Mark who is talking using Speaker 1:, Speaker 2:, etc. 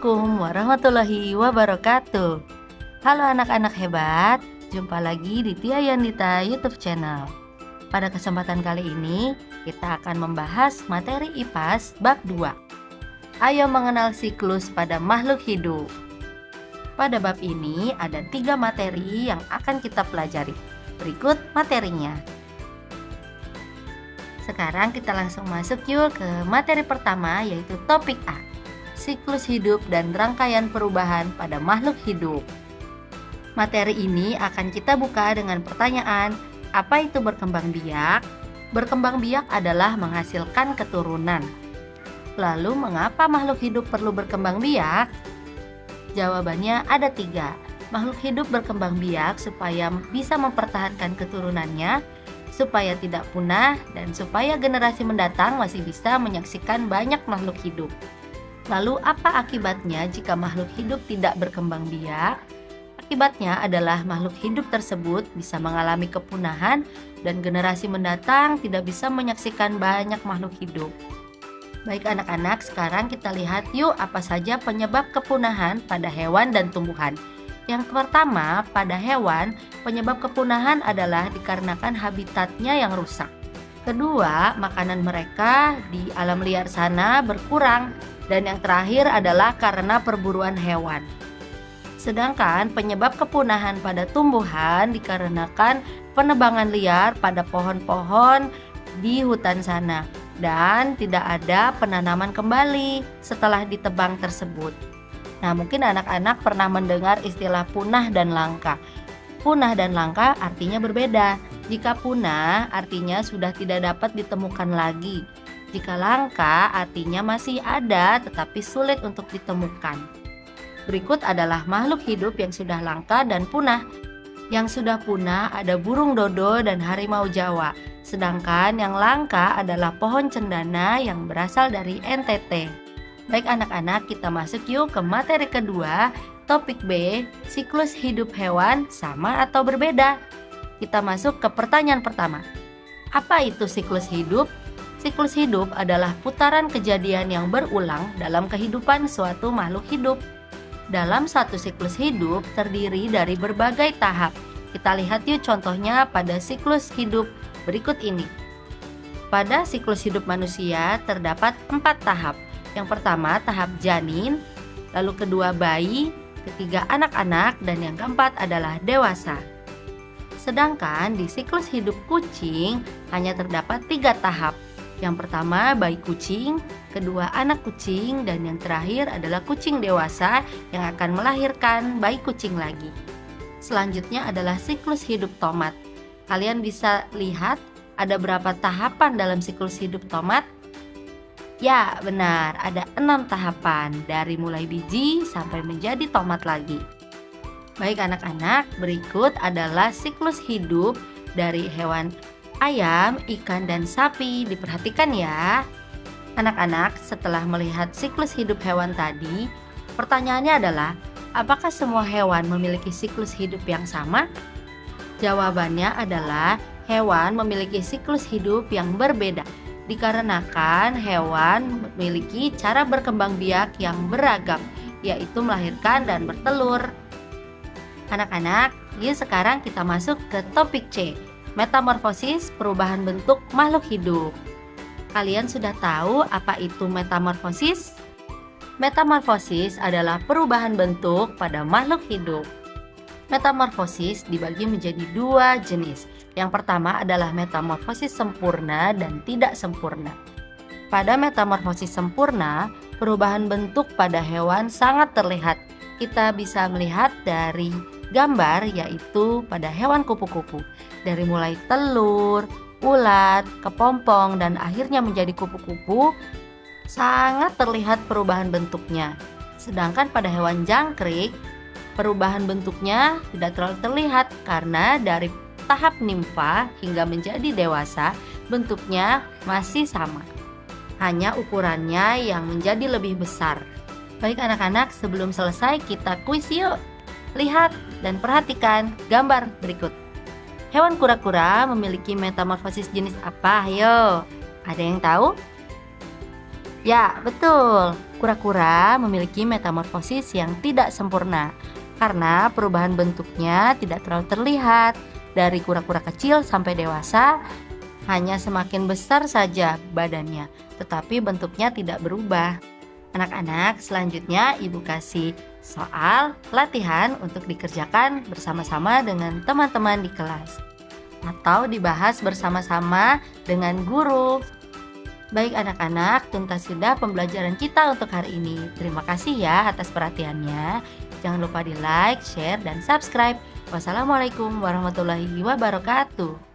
Speaker 1: Assalamualaikum warahmatullahi wabarakatuh. Halo anak-anak hebat, jumpa lagi di Tia Yandita YouTube channel. Pada kesempatan kali ini, kita akan membahas materi IPAS bab 2. Ayo mengenal siklus pada makhluk hidup. Pada bab ini ada 3 materi yang akan kita pelajari. Berikut materinya. Sekarang kita langsung masuk yuk ke materi pertama, yaitu topik A, siklus hidup dan rangkaian perubahan pada makhluk hidup. Materi ini akan kita buka dengan pertanyaan, apa itu berkembang biak? Berkembang biak adalah menghasilkan keturunan. Lalu mengapa makhluk hidup perlu berkembang biak? Jawabannya ada 3. Makhluk hidup berkembang biak supaya bisa mempertahankan keturunannya, supaya tidak punah, dan supaya generasi mendatang masih bisa menyaksikan banyak makhluk hidup. Lalu apa akibatnya jika makhluk hidup tidak berkembang biak? Akibatnya adalah makhluk hidup tersebut bisa mengalami kepunahan dan generasi mendatang tidak bisa menyaksikan banyak makhluk hidup. Baik anak-anak, sekarang kita lihat yuk apa saja penyebab kepunahan pada hewan dan tumbuhan. Yang pertama, pada hewan, penyebab kepunahan adalah dikarenakan habitatnya yang rusak. Kedua, makanan mereka di alam liar sana berkurang. Dan yang terakhir adalah karena perburuan hewan. Sedangkan penyebab kepunahan pada tumbuhan dikarenakan penebangan liar pada pohon-pohon di hutan sana dan tidak ada penanaman kembali setelah ditebang tersebut. Nah, mungkin anak-anak pernah mendengar istilah punah dan langka. Punah dan langka artinya berbeda. Jika punah artinya sudah tidak dapat ditemukan lagi. Jika langka artinya masih ada tetapi sulit untuk ditemukan. Berikut adalah makhluk hidup yang sudah langka dan punah. Yang sudah punah ada burung dodo dan harimau Jawa. Sedangkan yang langka adalah pohon cendana yang berasal dari NTT. Baik anak-anak, kita masuk yuk ke materi kedua, topik B, siklus hidup hewan sama atau berbeda. Kita masuk ke pertanyaan pertama. Apa itu siklus hidup? Siklus hidup adalah putaran kejadian yang berulang dalam kehidupan suatu makhluk hidup. Dalam satu siklus hidup terdiri dari berbagai tahap. Kita lihat yuk contohnya pada siklus hidup berikut ini. Pada siklus hidup manusia terdapat 4 tahap. Yang pertama tahap janin, lalu kedua bayi, ketiga anak-anak, dan yang keempat adalah dewasa. Sedangkan di siklus hidup kucing hanya terdapat 3 tahap. Yang pertama bayi kucing, kedua anak kucing, dan yang terakhir adalah kucing dewasa yang akan melahirkan bayi kucing lagi. Selanjutnya adalah siklus hidup tomat. Kalian bisa lihat ada berapa tahapan dalam siklus hidup tomat? Ya, benar, ada 6 tahapan dari mulai biji sampai menjadi tomat lagi. Baik anak-anak, berikut adalah siklus hidup dari hewan ayam, ikan, dan sapi. Diperhatikan ya. Anak-anak, setelah melihat siklus hidup hewan tadi, pertanyaannya adalah, apakah semua hewan memiliki siklus hidup yang sama? Jawabannya adalah hewan memiliki siklus hidup yang berbeda. Dikarenakan hewan memiliki cara berkembang biak yang beragam, yaitu melahirkan dan bertelur. Anak-anak, yuk sekarang kita masuk ke topik C, metamorfosis, perubahan bentuk makhluk hidup. Kalian sudah tahu apa itu metamorfosis? Metamorfosis adalah perubahan bentuk pada makhluk hidup. Metamorfosis dibagi menjadi 2 jenis. Yang pertama adalah metamorfosis sempurna dan tidak sempurna. Pada metamorfosis sempurna, perubahan bentuk pada hewan sangat terlihat. Kita bisa melihat dari gambar, yaitu pada hewan kupu-kupu. Dari mulai telur, ulat, kepompong, dan akhirnya menjadi kupu-kupu, sangat terlihat perubahan bentuknya. Sedangkan pada hewan jangkrik, perubahan bentuknya tidak terlalu terlihat karena dari tahap nimfa hingga menjadi dewasa, bentuknya masih sama. Hanya ukurannya yang menjadi lebih besar. Baik anak-anak, sebelum selesai kita kuis yuk. Lihat dan perhatikan gambar berikut. Hewan kura-kura memiliki metamorfosis jenis apa? Ayo, ada yang tahu? Ya, betul. Kura-kura memiliki metamorfosis yang tidak sempurna karena perubahan bentuknya tidak terlalu terlihat. Dari kura-kura kecil sampai dewasa, hanya semakin besar saja badannya, tetapi bentuknya tidak berubah. Anak-anak, selanjutnya Ibu kasih soal latihan untuk dikerjakan bersama-sama dengan teman-teman di kelas atau dibahas bersama-sama dengan guru. Baik anak-anak, tuntas sudah pembelajaran kita untuk hari ini. Terima kasih ya atas perhatiannya. Jangan lupa di like, share, dan subscribe. Wassalamualaikum warahmatullahi wabarakatuh.